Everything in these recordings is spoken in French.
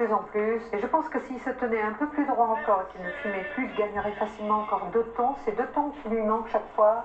plus en plus. Et je pense que s'il se tenait un peu plus droit encore et qu'il ne fumait plus, il gagnerait facilement encore 2 tons. C'est 2 tons qui lui manquent chaque fois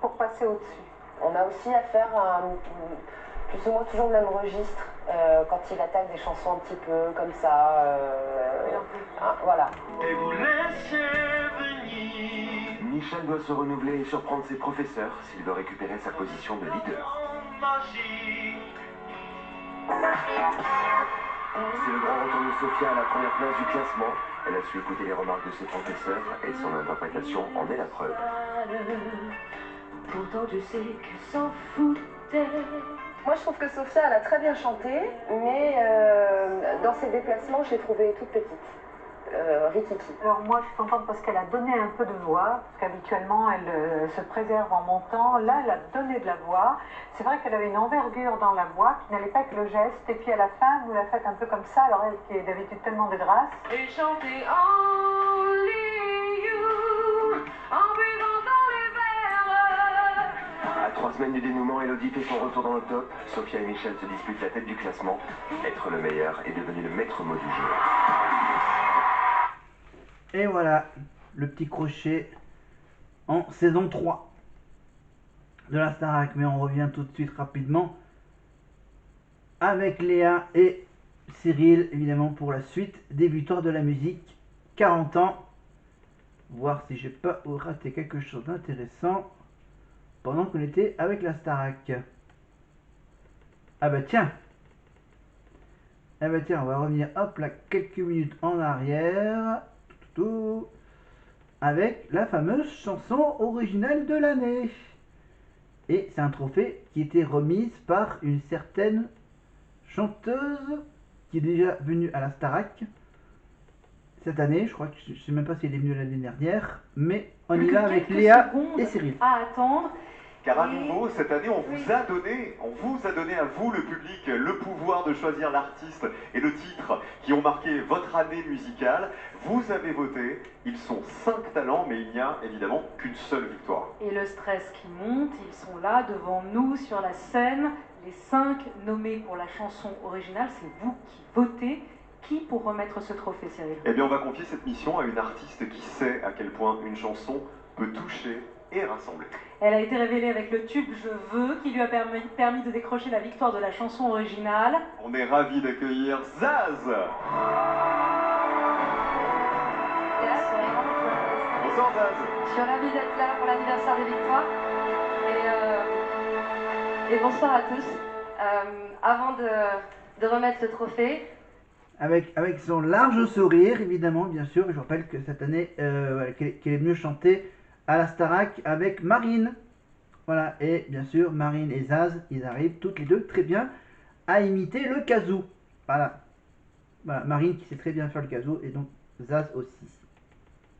pour passer au-dessus. On a aussi affaire à plus ou moins toujours le même registre quand il attaque des chansons un petit peu comme ça. Voilà. Et vous laissez venir. Michel doit se renouveler et surprendre ses professeurs s'il veut récupérer sa position de leader. C'est le grand retour de Sophia à la première place du classement. Elle a su écouter les remarques de ses professeurs et son interprétation en est la preuve. Pourtant je sais qu'elle s'en foutait. Moi je trouve que Sophia elle a très bien chanté, mais dans ses déplacements je l'ai trouvée toute petite. Rikiki. Alors moi je suis contente parce qu'elle a donné un peu de voix, parce qu'habituellement elle se préserve en montant. Là elle a donné de la voix. C'est vrai qu'elle avait une envergure dans la voix qui n'allait pas avec le geste. Et puis à la fin elle nous l'a faite un peu comme ça, alors elle qui est d'habitude tellement de grâce. Et chanter Only You en buvant dans les verres. À 3 semaines du dénouement, Elodie fait son retour dans le top. Sophia et Michel se disputent la tête du classement. Être le meilleur est devenu le maître mot du jeu. Et voilà, le petit crochet en saison 3 de la Starac. Mais on revient tout de suite rapidement avec Léa et Cyril, évidemment, pour la suite des victoires de la musique. 40 ans. Voir si j'ai pas raté quelque chose d'intéressant pendant qu'on était avec la Starac. Ah bah tiens. Ah bah tiens, on va revenir, hop là, quelques minutes en arrière. Avec la fameuse chanson originale de l'année. Et c'est un trophée qui était remise par une certaine chanteuse qui est déjà venue à la Starac cette année. Je crois que je ne sais même pas si elle est venue l'année dernière, mais on y va avec Léa et Cyril. À attendre. Car à nouveau, cette année, on vous a donné à vous, le public, le pouvoir de choisir l'artiste et le titre qui ont marqué votre année musicale. Vous avez voté, ils sont 5 talents, mais il n'y a évidemment qu'une seule victoire. Et le stress qui monte, ils sont là devant nous sur la scène. Les 5 nommés pour la chanson originale, c'est vous qui votez. Qui pour remettre ce trophée, Cyril? Eh bien, on va confier cette mission à une artiste qui sait à quel point une chanson peut toucher et rassembler. Elle a été révélée avec le tube Je veux, qui lui a permis de décrocher la victoire de la chanson originale. On est ravis d'accueillir Zaz. Bonsoir Zaz. Je suis ravie d'être là pour l'anniversaire des victoires. Et bonsoir à tous. Avant de remettre ce trophée, Avec son large sourire, évidemment, bien sûr. Je rappelle que cette année, qu'elle est venue chanter à la Starac avec Marine. Voilà, et bien sûr, Marine et Zaz, ils arrivent toutes les deux très bien à imiter le kazoo. Voilà. Voilà, Marine qui sait très bien faire le kazoo, et donc Zaz aussi.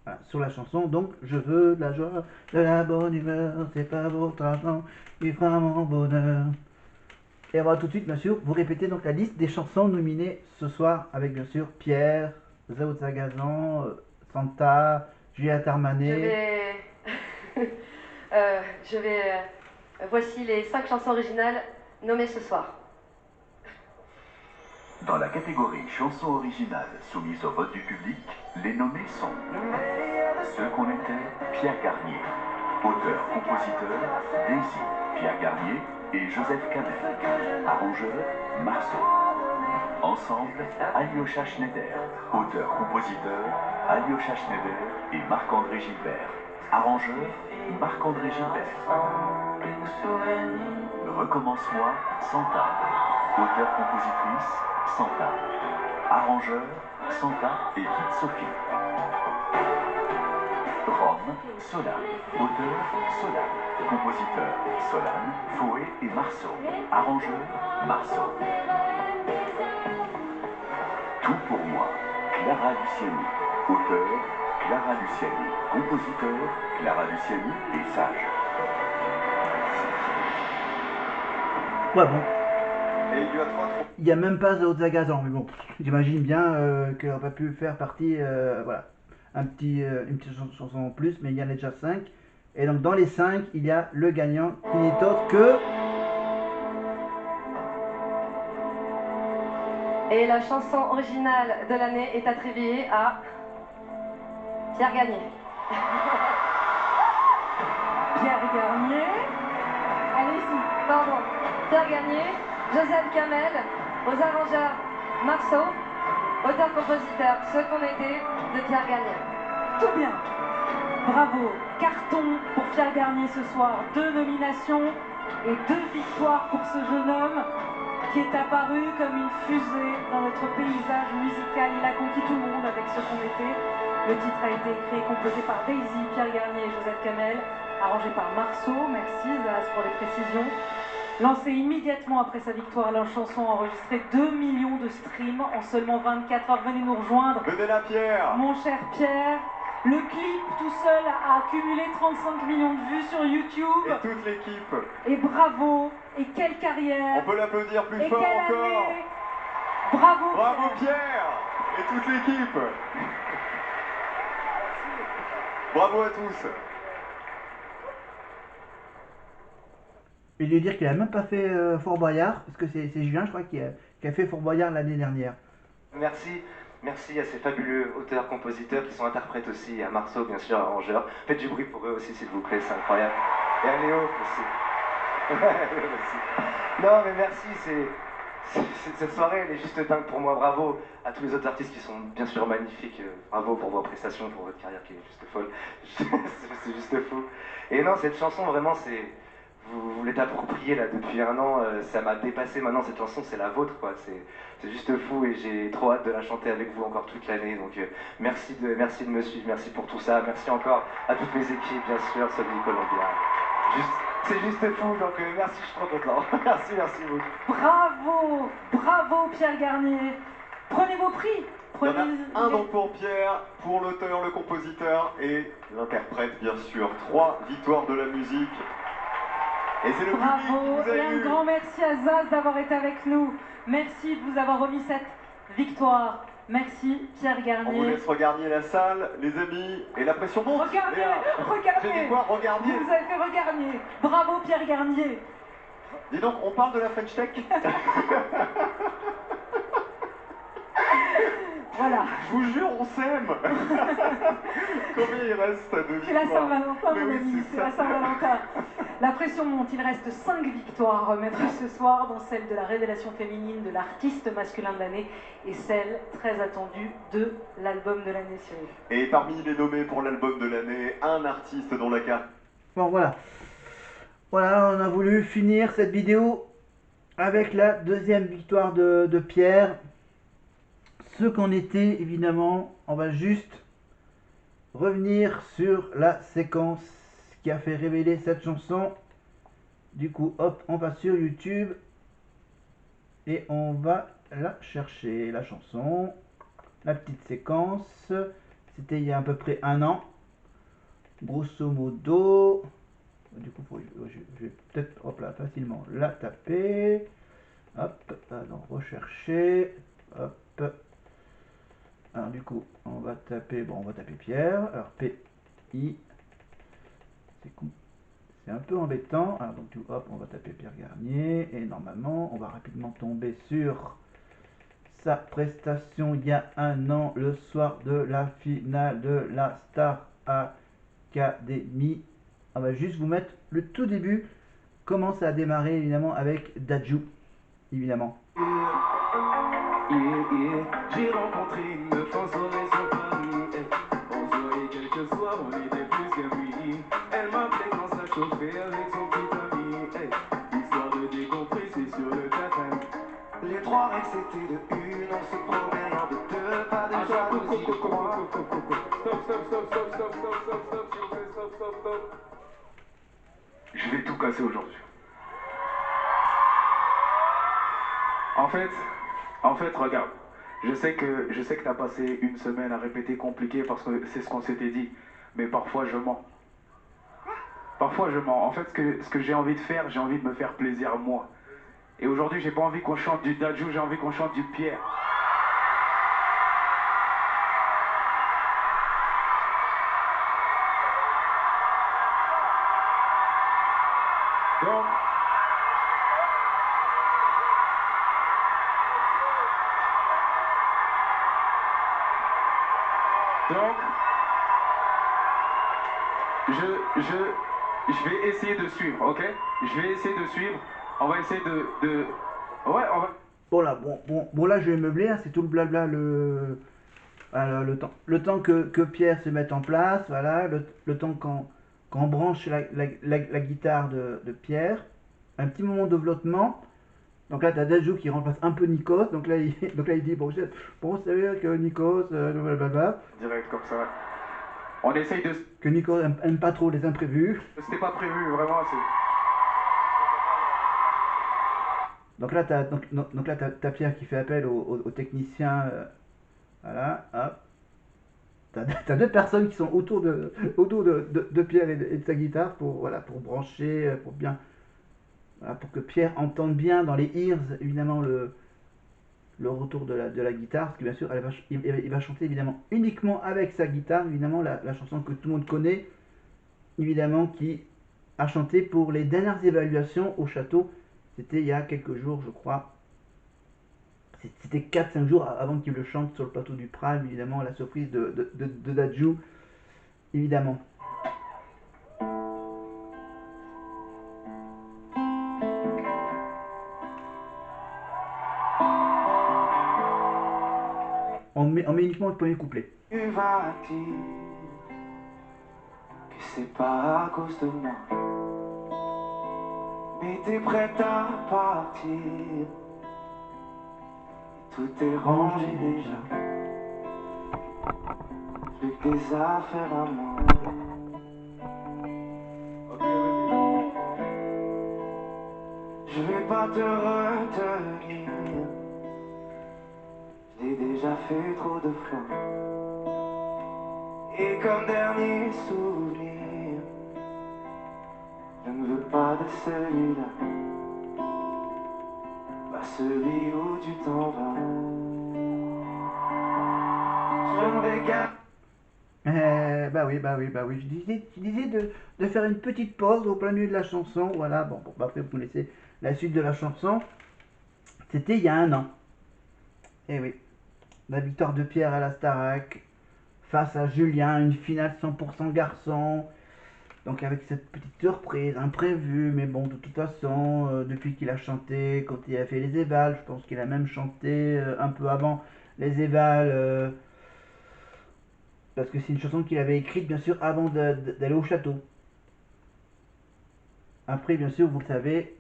Voilà, sur la chanson, donc, je veux de la joie, de la bonne humeur, c'est pas votre argent qui fera mon bonheur. Et on va tout de suite, bien sûr, vous répéter donc la liste des chansons nominées ce soir, avec bien sûr Pierre, Zao Zagazan, Santa, Juliette Armanet. voici les 5 chansons originales nommées ce soir. Dans la catégorie chanson originale soumise au vote du public, les nommés sont ceux qu'on était, Pierre Garnier, auteur-compositeur, Daisy, Pierre Garnier et Joseph Canet, arrangeur, Marceau. Ensemble, Alyosha Schneider, auteur-compositeur, Alyosha Schneider et Marc-André Gilbert, arrangeur, Marc-André Gilbert. Recommence-moi, Santa, auteur-compositrice, Santa, arrangeur, Santa et Kit Sophie. Rome, Solane, auteur, Solane, compositeur, Solane, Foé et Marceau, arrangeur, Marceau. Tout pour moi, Clara Luciani, auteur, Clara Luciani, compositeur, Clara Luciani et Sage. Ouais, bon. Et il y a 3 Il n'y a même pas Zao Zagazan, mais bon, j'imagine bien qu'elle n'aurait pas pu faire partie, voilà, une petite chanson en plus, mais il y en a déjà 5. Et donc dans les 5, il y a le gagnant qui n'est autre que... Et la chanson originale de l'année est attribuée à Pierre Garnier. Pierre Garnier. Allez-y. Pardon. Pierre Garnier, Joseph Kamel, aux arrangeurs Marceau, auteur-compositeur Ce qu'on était de Pierre Garnier. Tout bien. Bravo. Carton pour Pierre Garnier ce soir. 2 nominations et 2 victoires pour ce jeune homme qui est apparu comme une fusée dans notre paysage musical. Il a conquis tout le monde avec Ce qu'on était. Le titre a été écrit et composé par Daisy, Pierre Garnier et Joseph Kamel, arrangé par Marceau. Merci Zaz pour les précisions. Lancé immédiatement après sa victoire, leur chanson a enregistré 2 millions de streams en seulement 24 heures. Venez nous rejoindre. Venez là, Pierre. Mon cher Pierre. Le clip tout seul a accumulé 35 millions de vues sur YouTube. Et toute l'équipe. Et bravo. Et quelle carrière. On peut l'applaudir plus et fort quelle encore. Année. Bravo Pierre. Bravo Pierre. Et toute l'équipe. Bravo à tous. Et lui dire qu'il a même pas fait Fort Boyard, parce que c'est Julien, je crois, qui a fait Fort Boyard l'année dernière. Merci à ces fabuleux auteurs-compositeurs qui sont interprètes aussi, à Marceau bien sûr, arrangeur. Faites du bruit pour eux aussi s'il vous plaît, c'est incroyable. Et à Léo aussi. Non mais merci, cette soirée elle est juste dingue pour moi, bravo à tous les autres artistes qui sont bien sûr magnifiques, bravo pour vos prestations, pour votre carrière qui est juste folle, c'est juste fou. Et non, cette chanson vraiment c'est... Vous l'êtes approprié là depuis un an, ça m'a dépassé maintenant, cette chanson c'est la vôtre quoi, c'est juste fou et j'ai trop hâte de la chanter avec vous encore toute l'année, donc merci de me suivre, merci pour tout ça, merci encore à toutes mes équipes bien sûr, Sony Columbia, c'est juste fou, donc merci, je suis trop content, merci beaucoup. Bravo Pierre Garnier, prenez vos prix. Il y en a un donc pour Pierre, pour l'auteur, le compositeur et l'interprète bien sûr, 3 victoires de la musique. Et c'est le public qui vous a et un élu. grand merci à Zaz d'avoir été avec nous. Merci de vous avoir remis cette victoire. Merci Pierre Garnier. On vous laisse regarder la salle, les amis, et la pression monte. Regardez. J'ai dit quoi, regardez. Vous avez fait regarder. Bravo Pierre Garnier. Dis donc, on parle de la French Tech. Voilà. Je vous jure, on s'aime. Combien il reste à 2 victoires? C'est la Saint-Valentin, Mais mon oui, ami, c'est ça. la Saint-Valentin. La pression monte, il reste 5 victoires à remettre ce soir, dont celle de la révélation féminine de l'artiste masculin de l'année et celle très attendue de l'album de l'année, Cyril. Et parmi les nommés pour l'album de l'année, un artiste dont la carte... Bon, voilà. Voilà, on a voulu finir cette vidéo avec la deuxième victoire de Pierre. Ce qu'on était, évidemment, on va juste revenir sur la séquence qui a fait révéler cette chanson. Du coup, hop, on va sur YouTube et on va la chercher, la chanson, la petite séquence. C'était il y a à peu près un an, grosso modo. Du coup, je vais peut-être, hop là, facilement la taper. Hop, alors rechercher, hop. Alors du coup, on va taper Pierre. Alors P-I, c'est un peu embêtant. Alors donc hop, on va taper Pierre Garnier et normalement, on va rapidement tomber sur sa prestation il y a un an, le soir de la finale de la Star Academy. On va juste vous mettre le tout début, comment ça a démarré évidemment avec Dadju, évidemment. J'ai rencontré une meuf en soirée sur Paris. On se voyait quelques soirs, on était plus qu'amis. Elle m'appelait quand ça chauffait avec son petit ami. Histoire de décompresser sur le tatami. Les 3 règles c'était de 1, on se promet en de 2, pas de jalousie de 3. Stop. Je vais tout casser aujourd'hui. En fait, regarde, je sais que t'as passé une semaine à répéter compliqué parce que c'est ce qu'on s'était dit, mais parfois je mens. En fait, ce que j'ai envie de faire, j'ai envie de me faire plaisir moi. Et aujourd'hui, j'ai pas envie qu'on chante du Dadju, j'ai envie qu'on chante du Pierre. Donc, Donc, je vais essayer de suivre, ok? Je vais essayer de suivre. On va essayer de... Ouais, on va... Bon là, bon là je vais meubler, hein, c'est tout le blabla, voilà, le temps que Pierre se mette en place, voilà, le temps qu'on branche la guitare de Pierre, un petit moment de flottement. Donc là, tu as Dajou qui remplace un peu Nikos. Donc là, il dit bon, vous savez que Nikos, blablabla. Direct comme ça. On essaye de... Que Nikos aime pas trop les imprévus. C'était pas prévu, vraiment, c'est... Donc là, t'as Pierre qui fait appel au technicien. Voilà, hop. T'as deux personnes qui sont autour de Pierre et de sa guitare pour brancher, pour bien... Voilà, pour que Pierre entende bien dans les ears, évidemment, le retour de la guitare, parce que bien sûr, il va chanter évidemment uniquement avec sa guitare, évidemment, la chanson que tout le monde connaît, évidemment, qui a chanté pour les dernières évaluations au château. C'était il y a quelques jours, je crois. C'était 4-5 jours avant qu'il le chante sur le plateau du Prime, évidemment, à la surprise de Dajou, évidemment. On met uniquement le premier couplet. Tu vas dire que c'est pas à cause de moi, mais t'es prête à partir. Tout est rangé déjà. J'ai que des affaires à moi. Je vais pas te retenir. J'ai déjà fait trop de fois. Et comme dernier souvenir, je ne veux pas de celui-là, pas celui où tu t'en vas. Je ne vais qu'à... Bah oui. Je disais de faire une petite pause au plein milieu de la chanson. Voilà, bon, après vous connaissez la suite de la chanson. C'était il y a un an. Et oui, la victoire de Pierre à la Starac face à Julien, une finale 100% garçon. Donc avec cette petite surprise, imprévue, mais bon, de toute façon, depuis qu'il a chanté, quand il a fait les évals, je pense qu'il a même chanté un peu avant les évals, parce que c'est une chanson qu'il avait écrite, bien sûr, avant d'aller au château. Après, bien sûr, vous le savez,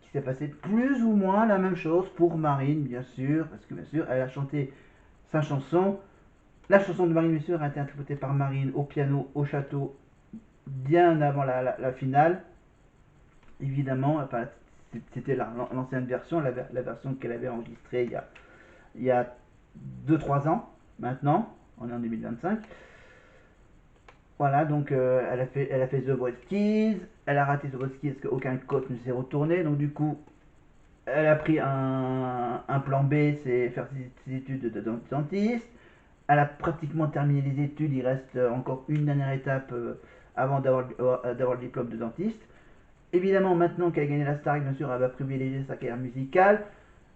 qu'il s'est passé plus ou moins la même chose pour Marine, bien sûr, parce que bien sûr, elle a chanté sa chanson. La chanson de Marine, bien sûr, a été interprétée par Marine au piano, au château, bien avant la finale. Évidemment, enfin, c'était l'ancienne version, la version qu'elle avait enregistrée il y a 2-3 ans. Maintenant, on est en 2025. Voilà, donc elle a fait The Voice Kids, elle a raté The Voice Kids parce qu'aucun coach ne s'est retourné, donc du coup, elle a pris un plan B, c'est faire ses études de dentiste. Elle a pratiquement terminé les études, il reste encore une dernière étape avant d'avoir le diplôme de dentiste. Évidemment, maintenant qu'elle a gagné la Starac, bien sûr, elle va privilégier sa carrière musicale.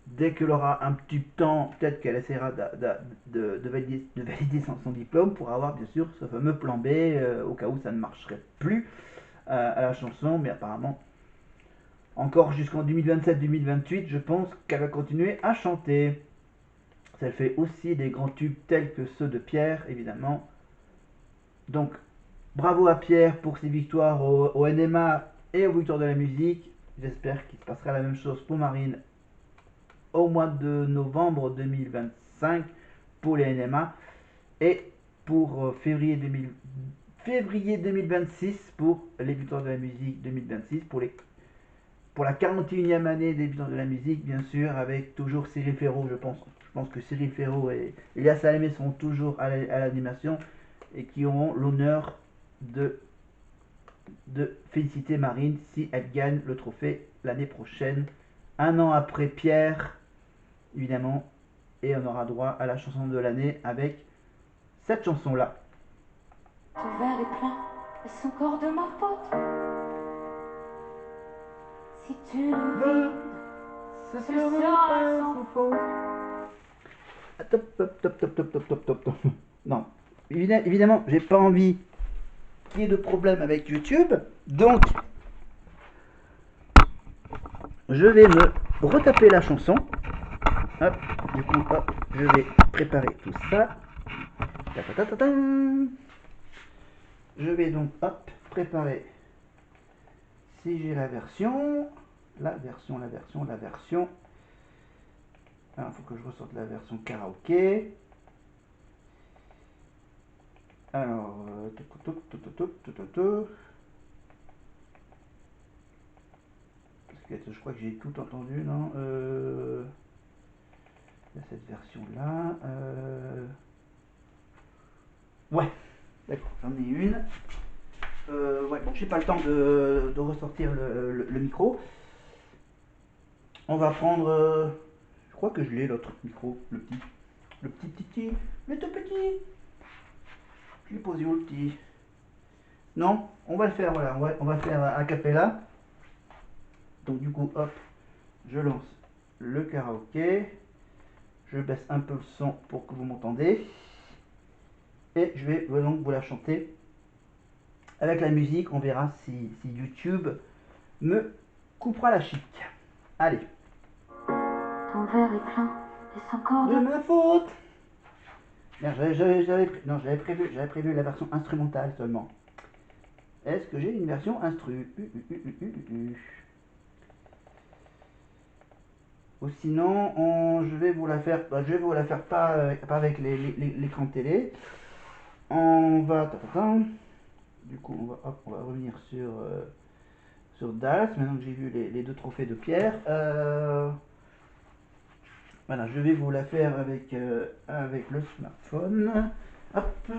Dès qu'elle aura un petit temps, peut-être qu'elle essaiera de valider son diplôme pour avoir, bien sûr, ce fameux plan B, au cas où ça ne marcherait plus à la chanson. Mais apparemment, encore jusqu'en 2027-2028, je pense qu'elle va continuer à chanter. Elle fait aussi des grands tubes tels que ceux de Pierre, évidemment. Donc, bravo à Pierre pour ses victoires au NMA et aux victoires de la musique. J'espère qu'il se passera la même chose pour Marine au mois de novembre 2025 pour les NMA et pour février 2026 pour les victoires de la musique 2026 pour la 41e année des victoires de la musique, bien sûr, avec toujours Cyril Ferraud. Je pense que Cyril Ferraud et Elias Salamé sont toujours à l'animation et qui auront l'honneur de féliciter Marine si elle gagne le trophée l'année prochaine, un an après Pierre, évidemment, et on aura droit à la chanson de l'année avec cette chanson-là. Ton verre est plein, est-ce encore de ma faute? Si tu le vides, ce sera sans faute. Top. Non, évidemment, j'ai pas envie qu'il y ait de problème avec YouTube. Donc, je vais me retaper la chanson. Hop, du coup, hop, je vais préparer tout ça. Je vais donc, hop, préparer. Si j'ai la version. Alors, il faut que je ressorte la version karaoké. Alors, je crois que j'ai tout entendu, non? Il y a cette version-là. Ouais, d'accord, j'en ai une. Ouais, bon, j'ai pas le temps de ressortir le micro. On va prendre. Je crois que je l'ai, l'autre micro, le tout petit. Je l'ai posé où le petit? Non, on va le faire, voilà, on va faire a cappella. Donc du coup, hop, je lance le karaoké. Je baisse un peu le son pour que vous m'entendez. Et je vais donc vous la chanter avec la musique. On verra si YouTube me coupera la chic. Allez. Ton verre est plein et sans corde. De ma faute. J'avais prévu la version instrumentale seulement. Est-ce que j'ai une version instru? Ou sinon, je vais vous la faire pas avec l'écran télé. On va... Du coup, on va revenir sur Dallas, maintenant que j'ai vu les deux trophées de Pierre. Voilà, je vais vous la faire avec le smartphone. Hop.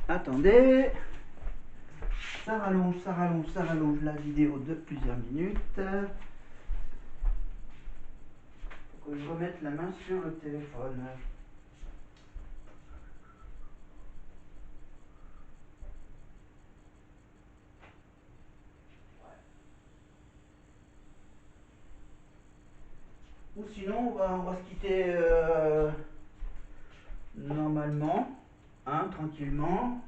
Attendez. Ça rallonge la vidéo de plusieurs minutes. Faut que je remette la main sur le téléphone. Ou sinon, on va se quitter normalement, hein, tranquillement.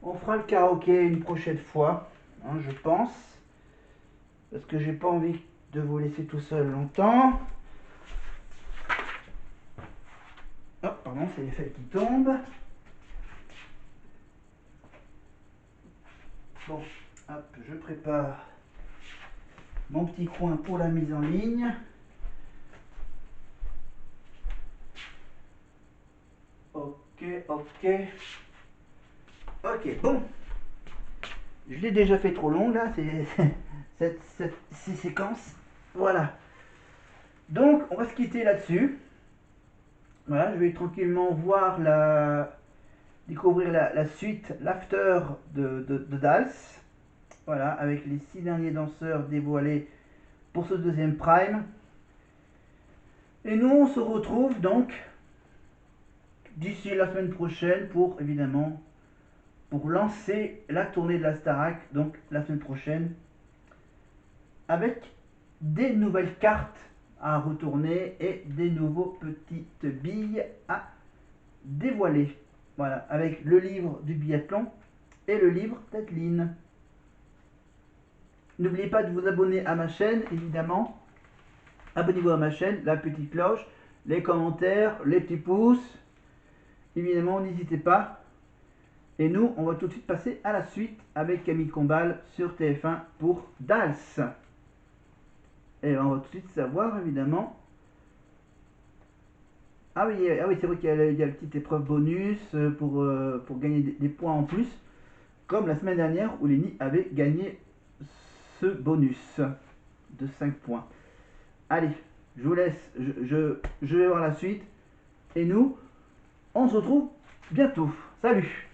On fera le karaoké une prochaine fois, hein, je pense, parce que j'ai pas envie de vous laisser tout seul longtemps. Oh, pardon, c'est les feuilles qui tombent. Bon, hop, je prépare mon petit coin pour la mise en ligne. Ok, bon. Je l'ai déjà fait trop long là, ces séquences. Voilà. Donc, on va se quitter là-dessus. Voilà, je vais tranquillement découvrir la suite, l'after de Dals. Voilà, avec les 6 derniers danseurs dévoilés pour ce deuxième prime. Et nous, on se retrouve donc d'ici la semaine prochaine pour lancer la tournée de la Starac, donc la semaine prochaine, avec des nouvelles cartes à retourner et des nouveaux petites billes à dévoiler. Voilà, avec le livre du biathlon et le livre d'Adeline. N'oubliez pas de vous abonner à ma chaîne, évidemment. Abonnez-vous à ma chaîne, la petite cloche, les commentaires, les petits pouces. Évidemment, n'hésitez pas. Et nous, on va tout de suite passer à la suite avec Camille Combal sur TF1 pour Dals. Et on va tout de suite savoir, évidemment. Ah oui, c'est vrai qu'il y a la petite épreuve bonus pour gagner des points en plus. Comme la semaine dernière où Lenny avait gagné ce bonus de 5 points. Allez, je vous laisse. Je vais voir la suite. Et nous, on se retrouve bientôt. Salut!